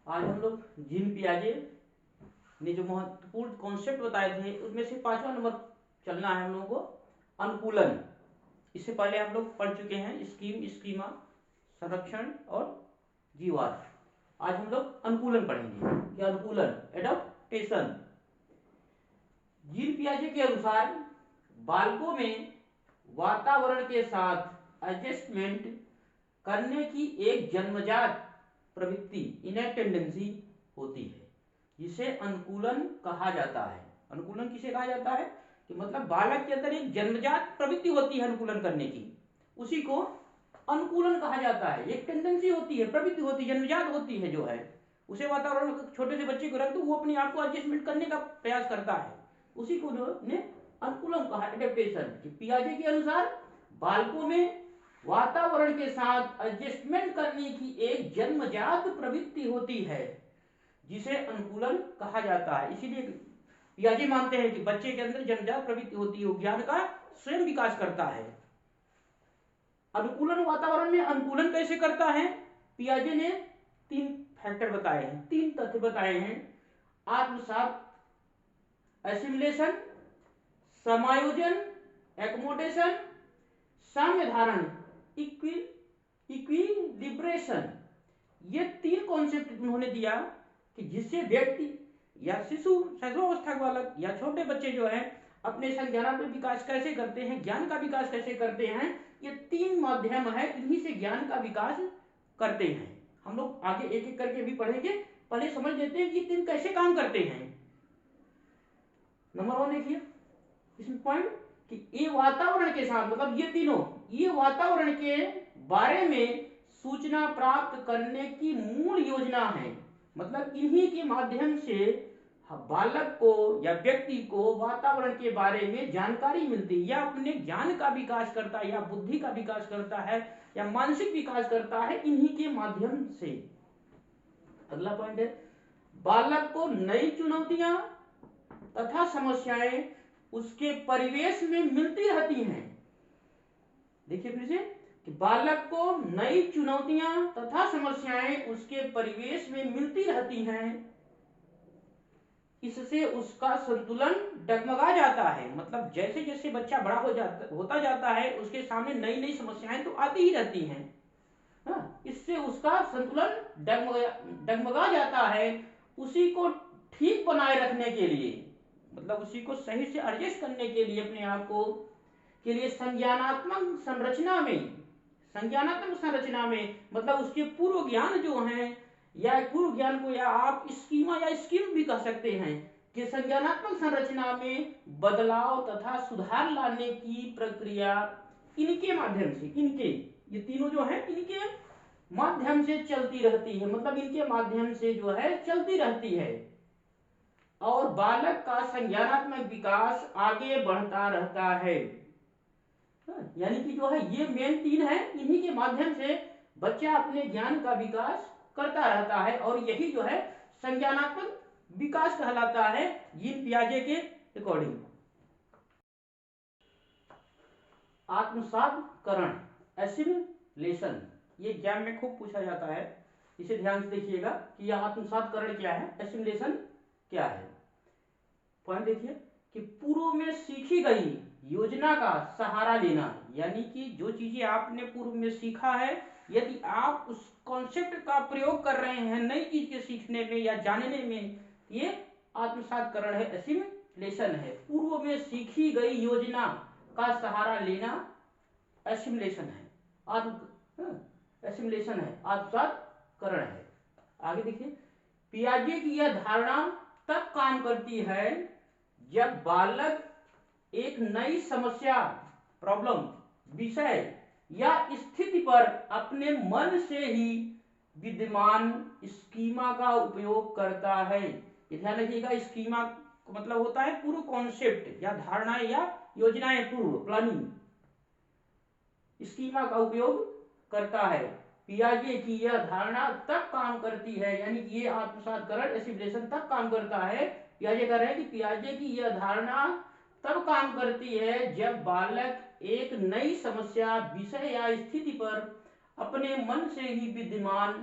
आज हम लोग जीन पियाजे ने जो महत्वपूर्ण कॉन्सेप्ट बताए थे उसमें से 5वां नंबर चलना है हम लोगों को, अनुकूलन। इससे पहले हम लोग पढ़ चुके हैं स्कीम, स्कीमा, संरक्षण और जीवाश्म। आज हम लोग अनुकूलन पढ़ेंगे कि अनुकूलन, एडॉप्टेशन। जीन पियाजे के अनुसार बालकों में वातावरण के साथ एडजस्टमेंट करने की एक जन्मजात प्रवृत्ति, इनर टेंडेंसी होती है, जिसे अनुकूलन कहा जाता है। अनुकूलन किसे कहा जाता है कि मतलब बालक के अंदर एक जन्मजात प्रवृत्ति होती है अनुकूलन करने की, उसी को अनुकूलन कहा जाता है। एक टेंडेंसी होती है, प्रवृत्ति होती है, जन्मजात होती है जो है, उसे वातावरण में छोटे से बच्चे को रख दो, वो अपने आप को एडजस्टमेंट करने का प्रयास करता है, उसी को उन्होंने अनुकूलन कहा, एडेप्टेशन। पियाजे के अनुसार बालकों में वातावरण के साथ एडजस्टमेंट करने की एक जन्मजात प्रवृत्ति होती है, जिसे अनुकूलन कहा जाता है। इसीलिए पियाजे मानते हैं कि बच्चे के अंदर जन्मजात प्रवृत्ति होती है, ज्ञान का स्वयं विकास करता है। अनुकूलन वातावरण में अनुकूलन कैसे करता है, पियाजे ने 3 फैक्टर बताए हैं, 3 तथ्य बताए हैं। आत्मसात, एसिमिलेशन, समायोजन, एकोमोडेशन, साम्य धारण, इक्विलिब्रेशन। ये 3 कॉन्सेप्ट उन्होंने दिया कि जिससे व्यक्ति या शिशुअवस्था के बालक या छोटे बच्चे जो है अपने संज्ञानात्मक विकास कैसे करते हैं, ज्ञान का विकास कैसे करते हैं। ये 3 माध्यम है, इन्हीं से ज्ञान का विकास करते हैं। हम लोग आगे एक एक करके भी पढ़ेंगे, पहले समझ लेते हैं कि 3 कैसे काम करते हैं। नंबर 1 देखिए इसमें पॉइंट कि ये वातावरण के साथ, मतलब ये तीनों, ये वातावरण के बारे में सूचना प्राप्त करने की मूल योजना है। मतलब इन्हीं के माध्यम से बालक को या व्यक्ति को वातावरण के बारे में जानकारी मिलती है, या अपने ज्ञान का विकास करता है, या बुद्धि का विकास करता है, या मानसिक विकास करता है, इन्हीं के माध्यम से। अगला पॉइंट है, बालक को नई चुनौतियां तथा समस्याएं उसके परिवेश में मिलती रहती हैं। देखिए फिर से कि बालक को नई चुनौतियां तथा समस्याएं उसके परिवेश में मिलती रहती हैं, इससे उसका संतुलन डगमगा जाता है। मतलब जैसे जैसे बच्चा बड़ा होता जाता है, उसके सामने नई नई समस्याएं तो आती ही रहती हैं। इससे उसका संतुलन डगमगा जाता है। उसी को ठीक बनाए रखने के लिए, मतलब उसी को सही से एडजस्ट करने के लिए अपने आप को के लिए संज्ञानात्मक संरचना में मतलब उसके पूर्व ज्ञान जो है, या पूर्व ज्ञान को या आप स्कीमा या स्कीम भी कह सकते हैं, कि संज्ञानात्मक संरचना में बदलाव तथा सुधार लाने की प्रक्रिया इनके माध्यम से, इनके ये तीनों जो है इनके माध्यम से चलती रहती है। मतलब इनके माध्यम से जो है चलती रहती है, और बालक का संज्ञानात्मक विकास आगे बढ़ता रहता है। यानी कि जो है ये मेन 3 है, इन्हीं के माध्यम से बच्चा अपने ज्ञान का विकास करता रहता है, और यही जो है संज्ञानात्मक विकास कहलाता है जीन पियाजे के अकॉर्डिंग। आत्मसातकरण, एसिमिलेशन, ये एग्जाम में खूब पूछा जाता है, इसे ध्यान से देखिएगा कि यह आत्मसातकरण क्या है, एसिमिलेशन क्या है। पॉइंट देखिए कि पूर्व में सीखी गई योजना का सहारा लेना, यानी कि जो चीजें आपने पूर्व में सीखा है, यदि आप उस कॉन्सेप्ट का प्रयोग कर रहे हैं नई चीज के सीखने में या जानने में, ये आत्मसातकरण है, एसिमिलेशन है। पूर्व में सीखी गई योजना का सहारा लेना एसिमिलेशन है, एसिमिलेशन है, आत्मसातकरण है। आगे देखिए, पियाजे की यह धारणा तब काम करती है जब बालक एक नई समस्या, प्रॉब्लम, विषय या स्थिति पर अपने मन से ही विद्यमान स्कीमा का उपयोग करता है। ध्यान रखिएगा, स्कीमा का मतलब होता है पूर्व कॉन्सेप्ट या धारणाएं या योजनाएं, पूर्व प्लानिंग, स्कीमा का उपयोग करता है। पियाजे की यह धारणा तब काम करती है, यानी कि ये आत्मसातकरण, एसिमिलेशन तब काम करता है। पियाजे कह रहे हैं कि पियाजे की यह धारणा तब काम करती है जब बालक एक नई समस्या, विषय या स्थिति पर अपने मन से ही विद्यमान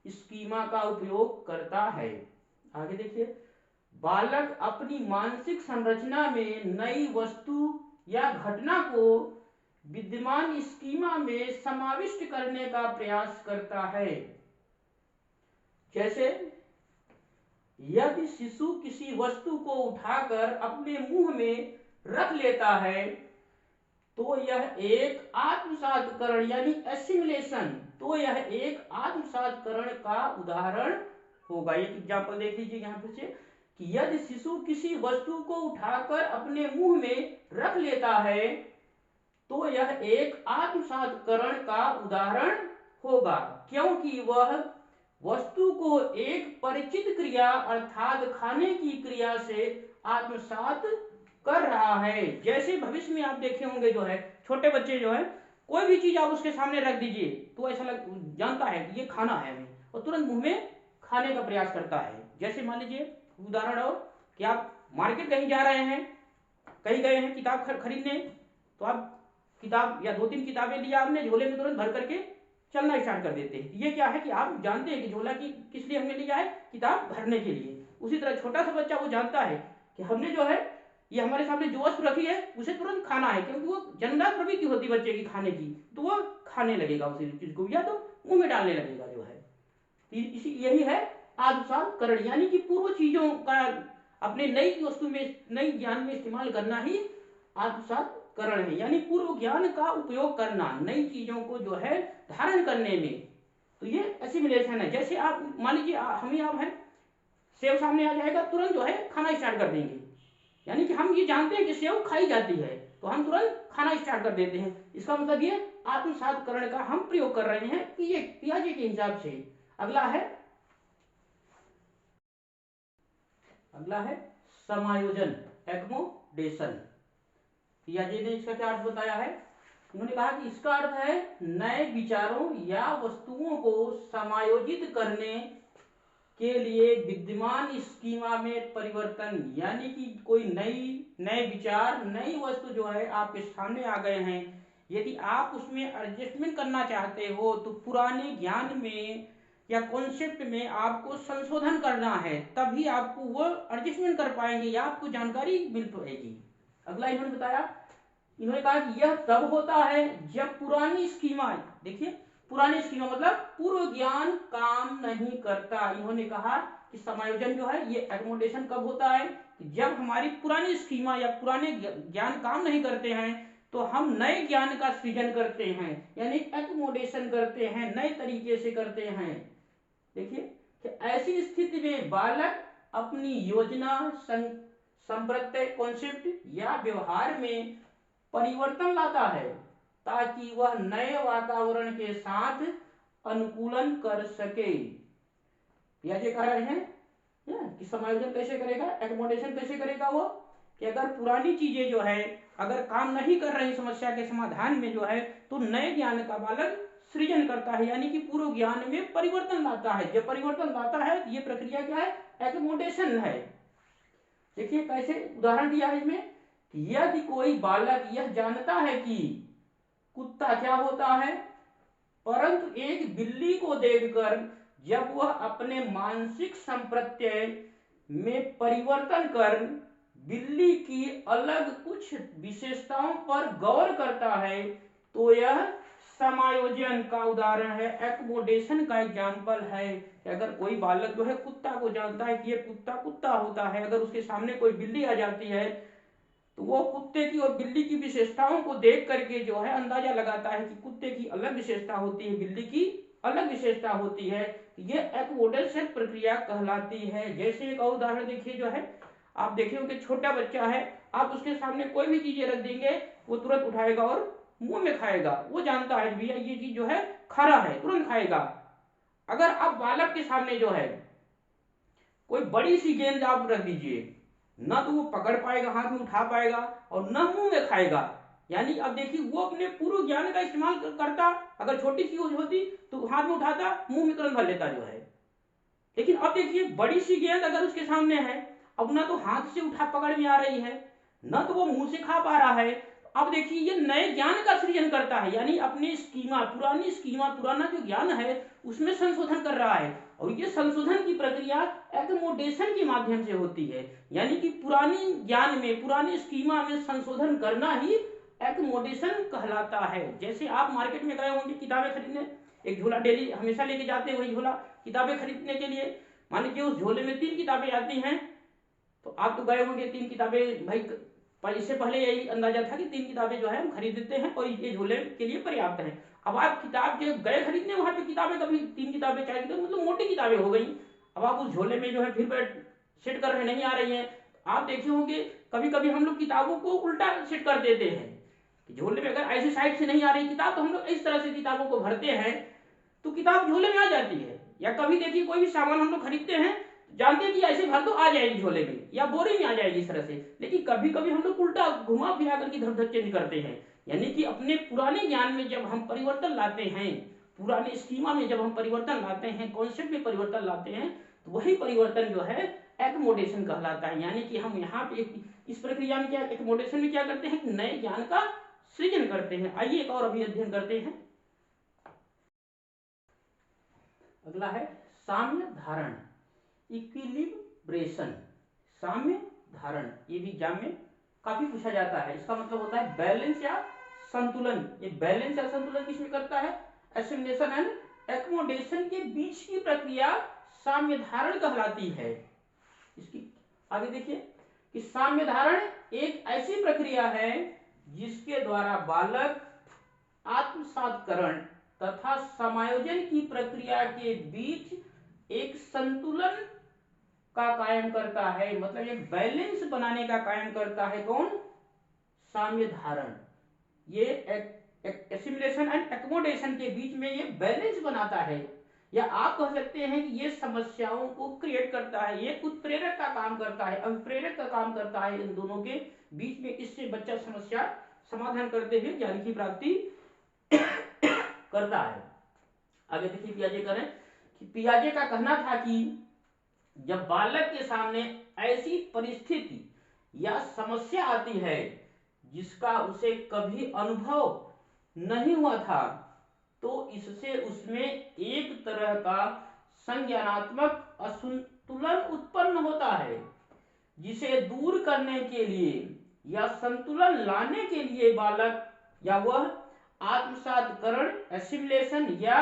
स्कीमा का उपयोग करता है। आगे देखिए, बालक अपनी मानसिक संरचना में नई वस्तु या घटना को विद्यमान स्कीमा में समाविष्ट करने का प्रयास करता है। जैसे यदि शिशु किसी वस्तु को उठाकर अपने मुंह में रख लेता है तो यह एक आत्मसातकरण यानी एसिमिलेशन, तो यह एक आत्मसातकरण का उदाहरण होगा। एक एग्जाम्पल देख लीजिए यहाँ पर से कि यदि शिशु किसी वस्तु को उठाकर अपने मुंह में रख लेता है तो यह एक आत्मसातकरण का उदाहरण होगा, क्योंकि वह वस्तु को एक परिचित क्रिया अर्थात खाने की क्रिया से आत्मसात कर रहा है। जैसे भविष्य में आप देखे होंगे जो है छोटे बच्चे जो है कोई भी चीज आप उसके सामने रख दीजिए तो ऐसा जानता है कि ये खाना है हमें और तुरंत मुंह में खाने का प्रयास करता है। जैसे मान लीजिए उदाहरण और कि आप मार्केट कहीं जा रहे हैं, कहीं गए हैं किताब खरीदने, तो आप किताब या 2-3 किताबें लिया आपने, झोले में तुरंत भर करके चलना स्टार्ट कर देते हैं। ये क्या है कि आप जानते हैं कि झोला की किस लिए हमने लिया है, किताब भरने के लिए। उसी तरह छोटा सा बच्चा वो जानता है कि हमने जो है ये हमारे सामने जो वस्तु रखी है उसे तुरंत खाना है, क्योंकि वो जनरल प्रवृत्ति होती है बच्चे की खाने की, तो वो खाने लगेगा उसी चीज को या तो मुंह में डालने लगेगा जो है। इसी यही है आत्मसातकरण, यानी कि पूर्व चीजों का अपने नई वस्तु में नई ज्ञान में इस्तेमाल करना ही आत्मसातकरण है, यानी पूर्व ज्ञान का उपयोग करना नई चीजों को जो है धारण करने में। तो ये एसिमिलेशन है। जैसे आप मान लीजिए हम ही आप हैं, सेव सामने आ जाएगा तुरंत जो है खाना स्टार्ट कर देंगे, यानी कि हम ये जानते हैं कि सेव खाई जाती है तो हम तुरंत खाना स्टार्ट कर देते हैं। इसका मतलब ये आत्मसातकरण का हम प्रयोग कर रहे हैं पियाजे के हिसाब से। अगला है समायोजन, एकोमोडेशन। पियाजे ने इसका क्या अर्थ बताया है, उन्होंने कहा कि इसका अर्थ है नए विचारों या वस्तुओं को समायोजित करने के लिए विद्यमान स्कीमा में परिवर्तन, यानी कि कोई नए विचार नई वस्तु जो है आपके सामने आ गए हैं, यदि आप उसमें एडजस्टमेंट करना चाहते हो तो पुराने ज्ञान में या कॉन्सेप्ट में आपको संशोधन करना है, तभी आपको वो एडजस्टमेंट कर पाएंगे या आपको जानकारी मिल पाएगी। अगला इन्होंने कहा कि यह तब होता है जब पुरानी स्कीमा, देखिए पुरानी स्कीमा मतलब पूर्व ज्ञान काम नहीं करता। इन्होंने कहा कि समायोजन जो है ये एकोमोडेशन कब होता है, जब हमारी पुरानी स्कीमा या पुराने ज्ञान काम नहीं करते हैं तो हम नए ज्ञान का सृजन करते हैं, यानी एकोमोडेशन करते हैं, नए तरीके से करते हैं। देखिए कि ऐसी स्थिति में बालक अपनी योजना, संप्रत्यय, कॉन्सेप्ट या व्यवहार में परिवर्तन लाता है ताकि वह नए वातावरण के साथ अनुकूलन कर सके। पियाजे कह रहे हैं कि समायोजन कैसे करेगा, एकोमोडेशन कैसे करेगा वो, कि अगर पुरानी चीजें जो है अगर काम नहीं कर रही समस्या के समाधान में जो है तो नए ज्ञान का बालक सृजन करता है, यानी कि पूर्व ज्ञान में परिवर्तन लाता है। जब परिवर्तन लाता है तो ये प्रक्रिया क्या है, एकोमोडेशन है। देखिए कैसे उदाहरण दिया है इसमें, यदि कोई बालक यह जानता है कि कुत्ता क्या होता है, परंतु एक बिल्ली को देखकर जब वह अपने मानसिक संप्रत्यय में परिवर्तन कर बिल्ली की अलग कुछ विशेषताओं पर गौर करता है तो यह समायोजन का उदाहरण है, एकोमोडेशन का एग्जाम्पल है। अगर कोई बालक जो है कुत्ता को जानता है कि ये कुत्ता कुत्ता होता है, अगर उसके सामने कोई बिल्ली आ जाती है तो वो कुत्ते की और बिल्ली की विशेषताओं को देख करके जो है अंदाजा लगाता है कि कुत्ते की अलग विशेषता होती है, बिल्ली की अलग विशेषता होती है। ये एकोमोडेशन प्रक्रिया कहलाती है। जैसे एक और उदाहरण देखिए जो है, आप देखे हो कि छोटा बच्चा है, आप उसके सामने कोई भी चीजें रख देंगे वो तुरंत उठाएगा और मुंह में खाएगा, वो जानता है भैया ये चीज जो है खरा है, तुरंत खाएगा। अगर आप बालक के सामने जो है कोई बड़ी सी गेंद आप रख दीजिए, ना तो वो पकड़ पाएगा, हाथ में उठा पाएगा और ना मुंह में खाएगा, यानी अब देखिए वो अपने पूर्व ज्ञान का इस्तेमाल करता, अगर छोटी सी होती तो हाथ में उठाता, मुंह में तुरंत भर लेता जो है। लेकिन अब देखिए बड़ी सी गेंद अगर उसके सामने है, अब ना तो हाथ से उठा पकड़ में आ रही है, ना तो वो मुंह से खा पा रहा है, अब देखिए ये नए ज्ञान का सृजन करता है, यानी अपने पुराना जो ज्ञान है उसमें संशोधन कर रहा है। और ये संशोधन की प्रक्रिया एकमोडेशन के माध्यम से होती है, यानी कि पुरानी ज्ञान में, पुराने स्कीमा में संशोधन करना ही एकमोडेशन कहलाता है। जैसे आप मार्केट में गए होंगे किताबें खरीदने, एक झोला डेली हमेशा लेके जाते हैं, वही झोला किताबें खरीदने के लिए। मान लीजिए उस झोले में 3 किताबें आती हैं, तो आप तो गए होंगे 3 किताबें, भाई पर इससे पहले यही अंदाजा था कि 3 किताबें जो है हम खरीद देते हैं और ये झोले के लिए पर्याप्त है। अब आप किताब जो गए खरीदने, वहां पे किताबें कभी 3 किताबें 4 किताबें मतलब मोटी किताबें हो गई। अब आप उस झोले में जो है फिर सेट कर रहे नहीं आ रही हैं। आप देखे होंगे कभी कभी हम लोग किताबों को उल्टा सेट कर देते हैं कि झोले में अगर ऐसी साइड से नहीं आ रही किताब, तो हम लोग इस तरह से किताबों को भरते हैं तो किताब झोले में आ जाती है। या कभी देखिए कोई भी सामान हम लोग खरीदते हैं, जानते हैं कि ऐसे भर दो आ जाएगी झोले में या बोरी में आ जाएगी इस तरह से, लेकिन कभी कभी हम लोग उल्टा घुमा फिरा करके इधर उधर चेंज करते हैं। यानी कि अपने पुराने ज्ञान में जब हम परिवर्तन लाते हैं, पुराने स्कीमा में जब हम परिवर्तन लाते हैं, कॉन्सेप्ट में परिवर्तन लाते हैं, तो वही परिवर्तन जो है एकमोडेशन कहलाता है। यानी कि हम यहाँ पे इस प्रक्रिया में क्या, एकमोडेशन में क्या करते हैं, नए ज्ञान का सृजन करते हैं। आइए एक और अभी अध्ययन करते हैं। अगला है साम्य धारण, इक्विलिब्रेशन। साम्य धारण ये भी एग्जाम में काफी पूछा जाता है। इसका मतलब होता है बैलेंस या संतुलन। ये बैलेंस या संतुलन किसमें करता है, एसिमिलेशन एंड एक्मोडेशन के बीच की प्रक्रिया साम्य धारण कहलाती है। इसकी आगे देखिए कि साम्य धारण एक ऐसी प्रक्रिया है जिसके द्वारा बालक आत्मसातकरण तथा समायोजन की प्रक्रिया के बीच एक संतुलन का कायम करता है। मतलब एक बैलेंस बनाने का कायम करता है कौन, साम्य धारण। ये एसिमिलेशन एंड एक्मोडेशन के बीच में ये बैलेंस बनाता है, या आप कह सकते हैं कि ये समस्याओं को क्रिएट करता है, ये उत्प्रेरक का काम करता है, अभिप्रेरक का काम करता है इन दोनों के बीच में। इससे बच्चा समस्या समाधान करते हुए ज्ञान की प्राप्ति करता है। आगे देखिए पियाजे करें कि पियाजे का कहना था कि जब बालक के सामने ऐसी परिस्थिति या समस्या आती है जिसका उसे कभी अनुभव नहीं हुआ था, तो इससे उसमें एक तरह का संज्ञानात्मक असंतुलन उत्पन्न होता है, जिसे दूर करने के लिए या संतुलन लाने के लिए बालक या वह आत्मसातकरण, एसिमिलेशन या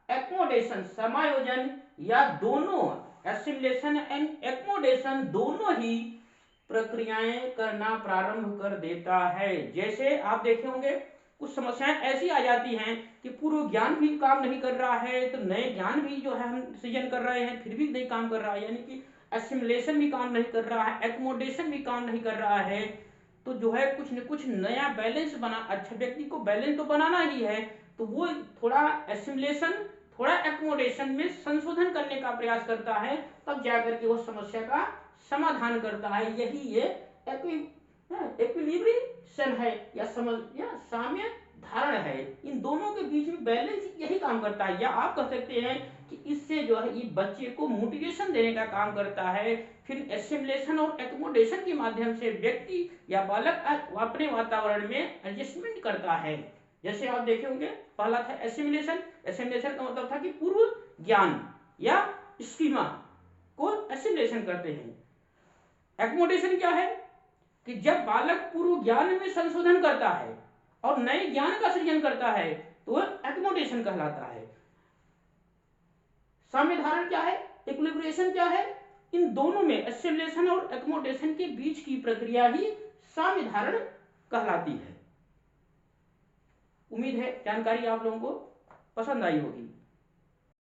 एक्मोडेशन, समायोजन या दोनों, एसिमिलेशन एंड एक्मोडेशन दोनों ही प्रक्रियाएं करना प्रारंभ कर देता है। जैसे आप देखे होंगे कुछ समस्याएं ऐसी आ जाती हैं कि पूर्व ज्ञान भी काम नहीं कर रहा है, तो नए ज्ञान भी जो है हम सृजन कर रहे हैं फिर भी नहीं काम कर रहा है, यानी कि एसिमिलेशन भी काम नहीं कर रहा है, एक्मोडेशन भी काम नहीं कर रहा है, तो जो है कुछ न कुछ नया बैलेंस बना। अच्छा, व्यक्ति को बैलेंस तो बनाना ही है, तो वो थोड़ा एसिमिलेशन थोड़ा एक्मोडेशन में संशोधन करने का प्रयास करता है, तब जाकर के वो समस्या का समाधान करता है। यही ये इक्विलिब्रेशन है या साम्य धारण है। इन दोनों के बीच में बैलेंस यही काम करता है, या आप कह सकते हैं कि इससे जो है ये बच्चे को मोटिवेशन देने का काम करता है। फिर एसिमिलेशन और एक्मोडेशन के माध्यम से व्यक्ति या बालक अपने वातावरण में एडजस्टमेंट करता है। जैसे आप देखे होंगे पहला था एसिमिलेशन। एसिमिलेशन का मतलब था कि पूर्व ज्ञान या स्कीमा को एसिमिलेशन करते हैं। एक्मोडेशन क्या है कि जब बालक पूर्व ज्ञान में संशोधन करता है और नए ज्ञान का सृजन करता है, तो वह एक्मोडेशन कहलाता है। साम्य धारण क्या है, इक्विलिब्रेशन क्या है, इन दोनों में एसिमिलेशन और एक्मोडेशन के बीच की प्रक्रिया ही साम्य धारण कहलाती है। उम्मीद है जानकारी आप लोगों को पसंद आई होगी।